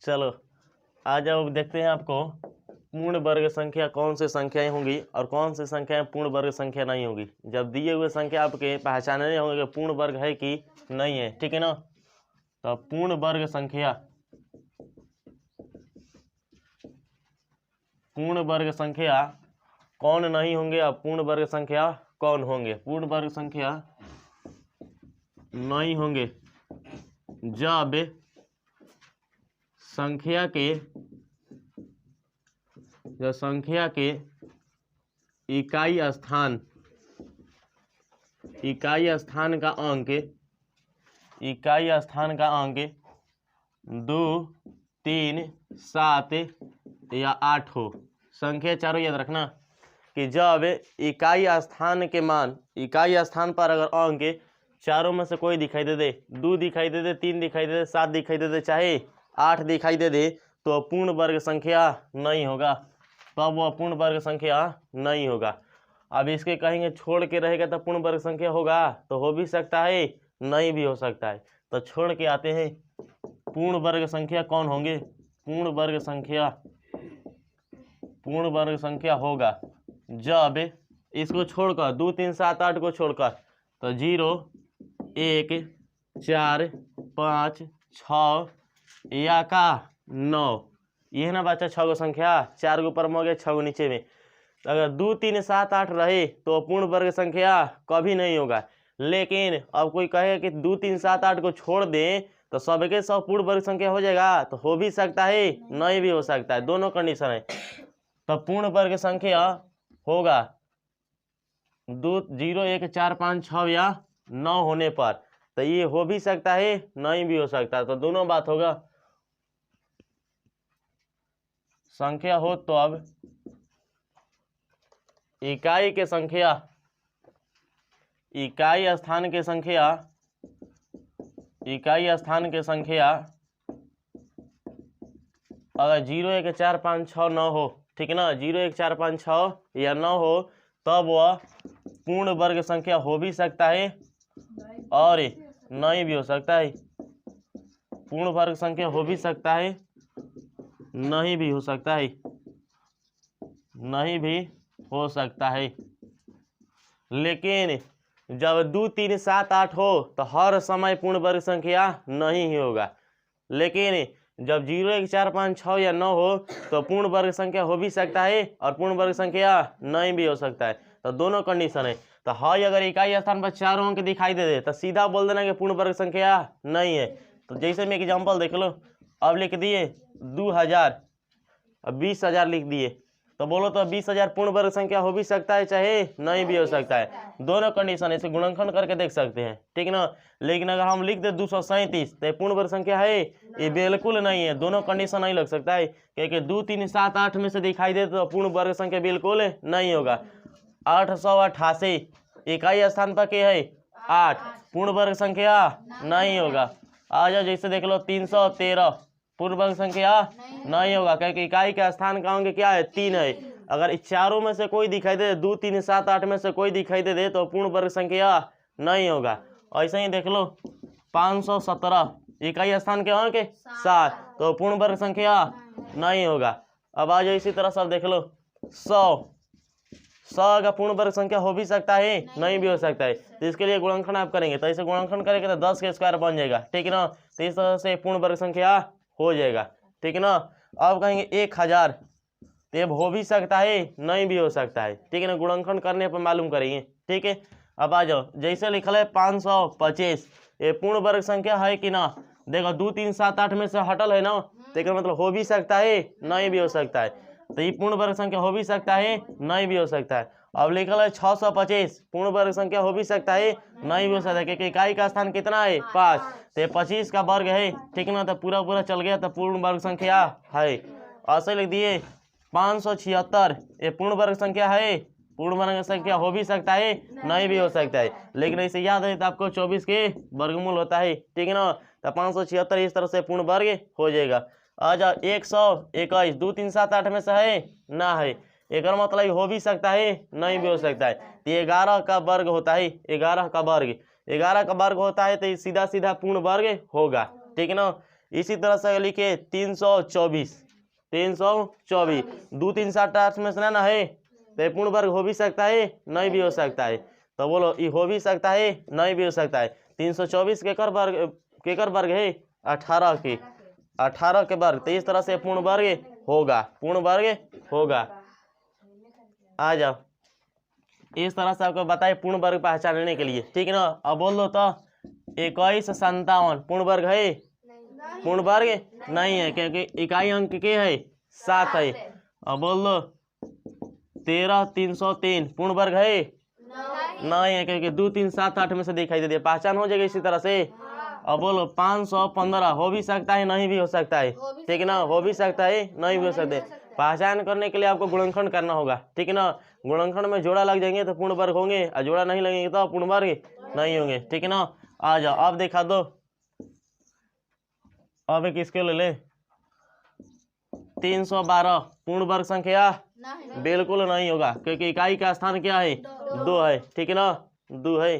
चलो आज अब देखते हैं आपको पूर्ण वर्ग संख्या कौन सी संख्याएं होंगी और कौन सी संख्याएं पूर्ण वर्ग संख्या नहीं होगी। जब दिए हुए संख्या आपके पहचानने होंगे कि पूर्ण वर्ग है कि नहीं है, ठीक है ना। तो पूर्ण वर्ग संख्या कौन नहीं होंगे और पूर्ण वर्ग संख्या कौन होंगे। पूर्ण वर्ग संख्या नहीं होंगे जब संख्या के इकाई स्थान का अंक 2, 3, 7 या 8 हो। संख्या चारों याद रखना कि जब इकाई स्थान पर अगर अंक चारों में से कोई दिखाई दे दे, 2 दिखाई दे दे, 3 दिखाई दे दे, 7 दिखाई दे दे, चाहे 8 दिखाई दे दे, तो पूर्ण वर्ग संख्या नहीं होगा। तब वह पूर्ण वर्ग संख्या नहीं होगा। अब इसके कहेंगे छोड़ के रहेगा तो पूर्ण वर्ग संख्या होगा, तो हो भी सकता है, नहीं भी हो सकता है। तो छोड़ के आते हैं पूर्ण वर्ग संख्या कौन होंगे। पूर्ण वर्ग संख्या होगा जब इसको छोड़कर 2, 3, 7, 8 को छोड़कर, तो 0, 1, 4, 5, 6 या का 9, ये है ना बच्चा 6 को संख्या, 4 के ऊपर में हो गया, 6 को नीचे में। अगर 2, 3, 7, 8 रहे तो पूर्ण वर्ग संख्या कभी नहीं होगा। लेकिन अब कोई कहे कि 2, 3, 7, 8 को छोड़ दे तो सबके सब पूर्ण वर्ग संख्या हो जाएगा, तो हो भी सकता है, नहीं भी हो सकता है, दोनों कंडीशन है। तो पूर्ण वर्ग संख्या होगा 2, 0, 1, 4, 5, 6 या 9 होने पर। तो ये हो भी सकता है, नहीं भी हो सकता है, तो दोनों बात होगा। संख्या हो तो अब इकाई स्थान के संख्या अगर 0, 1, 4, 5, 6, 9 हो, ठीक है ना, 0, 1, 4, 5, 6 या 9 हो, तब वह पूर्ण वर्ग संख्या हो भी सकता है और नहीं भी हो सकता है। पूर्ण वर्ग संख्या हो भी सकता है, नहीं भी हो सकता है। लेकिन जब 2, 3, 7, 8 हो तो हर समय पूर्ण वर्ग संख्या नहीं ही होगा। लेकिन जब 0, 1, 4, 5, 6 या 9 हो तो पूर्ण वर्ग संख्या हो भी सकता है और पूर्ण वर्ग संख्या नहीं भी हो सकता है। तो दोनों कंडीशन है। तो हाई अगर इकाई स्थान पर 4 अंक दिखाई दे दे तो सीधा बोल देना कि पूर्ण वर्ग संख्या नहीं है। तो जैसे में एग्जाम्पल देख लो, अब लिख दिए 2000, अब 20,000 लिख दिए, तो बोलो तो 20,000 पूर्ण वर्ग संख्या हो भी सकता है, चाहे नहीं भी हो सकता है। दोनों कंडीशन इसे गुणनखंड करके देख सकते हैं, ठीक ना। लेकिन अगर हम लिख दे 237 तो पूर्ण वर्ग संख्या है, ये बिल्कुल नहीं है। दोनों कंडीशन नहीं लग सकता है, क्योंकि 2, 3, 7, 8 में से दिखाई दे तो पूर्ण वर्ग संख्या बिल्कुल नहीं होगा। 888 इकाई स्थान पर क्या है 8, पूर्ण वर्ग संख्या नहीं होगा। आ जाओ जैसे देख लो 313 पूर्ण वर्ग संख्या नहीं होगा, क्योंकि इकाई का स्थान का अंक क्या है 3 है। अगर इस चारों में से कोई दिखाई दे, 2, 3, 7, 8 में से कोई दिखाई दे तो पूर्ण वर्ग संख्या नहीं होगा। ऐसे ही देख लो 517 इकाई स्थान के अंक 7, तो पूर्ण वर्ग संख्या नहीं होगा। अब आ जाओ इसी तरह से देख लो 100 का पूर्ण वर्ग संख्या हो भी सकता है, नहीं भी हो सकता है। तो इसके लिए गुणनखंड आप करेंगे, तो इसे गुणनखंड करेंगे तो 10 के स्क्वायर बन जाएगा, ठीक है ना। तो इस तरह से पूर्ण वर्ग संख्या हो जाएगा, ठीक है ना। अब कहेंगे 1000, तो ये हो भी सकता है, नहीं भी हो सकता है, ठीक है ना। गुणनखंड करने पर मालूम करेंगे, ठीक है। अब आ जाओ जैसे लिखल है 525, ये पूर्ण वर्ग संख्या है कि ना। देखो 2, 3, 7, 8 में से हटल है ना, तो इसका मतलब हो भी सकता है, नहीं भी हो सकता है। तो ये पूर्ण वर्ग संख्या हो भी सकता है, नहीं भी हो सकता है। अब लिखल है 625, पूर्ण वर्ग संख्या हो भी सकता है, नहीं भी हो सकता है, क्योंकि इकाई का स्थान कितना है 5, तो 25 का वर्ग है, ठीक है ना। तो पूरा चल गया, तो पूर्ण वर्ग संख्या है। ऐसे लिख दिए 576, ये पूर्ण वर्ग संख्या है, पूर्ण वर्ग संख्या हो भी सकता है, नहीं भी हो सकता है। लेकिन इसे याद है तो आपको 24 के वर्गमूल होता है, ठीक है ना। तो 576 इस तरह से पूर्ण वर्ग हो जाएगा। आ जाओ 121, 2, 3, 7, 8 में से है ना है, एक मतलब हो भी सकता है, नहीं भी हो सकता है। तो 11 का वर्ग होता है, 11 का वर्ग होता है, तो सीधा सीधा पूर्ण वर्ग होगा, ठीक है ना। इसी तरह से लिखे 324 324 2 3 7 8 में से ना है तो ये पूर्ण वर्ग हो भी सकता है नहीं भी हो सकता है। तो बोलो ये हो भी सकता है नहीं भी हो सकता है। 324 केकर वर्ग है 18 के 18 के वर्ग। तो इस तरह से पूर्ण वर्ग होगा। आ जाओ इस तरह से आपको बताए पूर्ण वर्ग पहचानने के लिए, ठीक है ना। अब बोल दो तो 21 57 पूर्ण वर्ग है? पूर्ण वर्ग नहीं है क्योंकि इकाई अंक के है 7 है। अब बोल दो 13 303 पूर्ण वर्ग है? नहीं है क्योंकि 2 3 7 8 में से दिखाई दे दिया, पहचान हो जाएगी इसी तरह से। अब बोलो 515 हो भी सकता है नहीं भी हो सकता है, ठीक है ना। हो भी सकता है नहीं भी हो सकता है। पहचान करने के लिए आपको गुणनखंड करना होगा, ठीक है ना। गुणनखंड में जोड़ा लग जाएंगे तो पूर्ण वर्ग होंगे और जोड़ा नहीं लगेंगे तो पूर्ण वर्ग नहीं होंगे, ठीक है ना। आ जाओ अब दिखा दो। अब एक इसके ले ले 312 पूर्ण वर्ग संख्या बिल्कुल नहीं होगा क्योंकि इकाई का स्थान क्या है 2 है, ठीक है ना 2 है।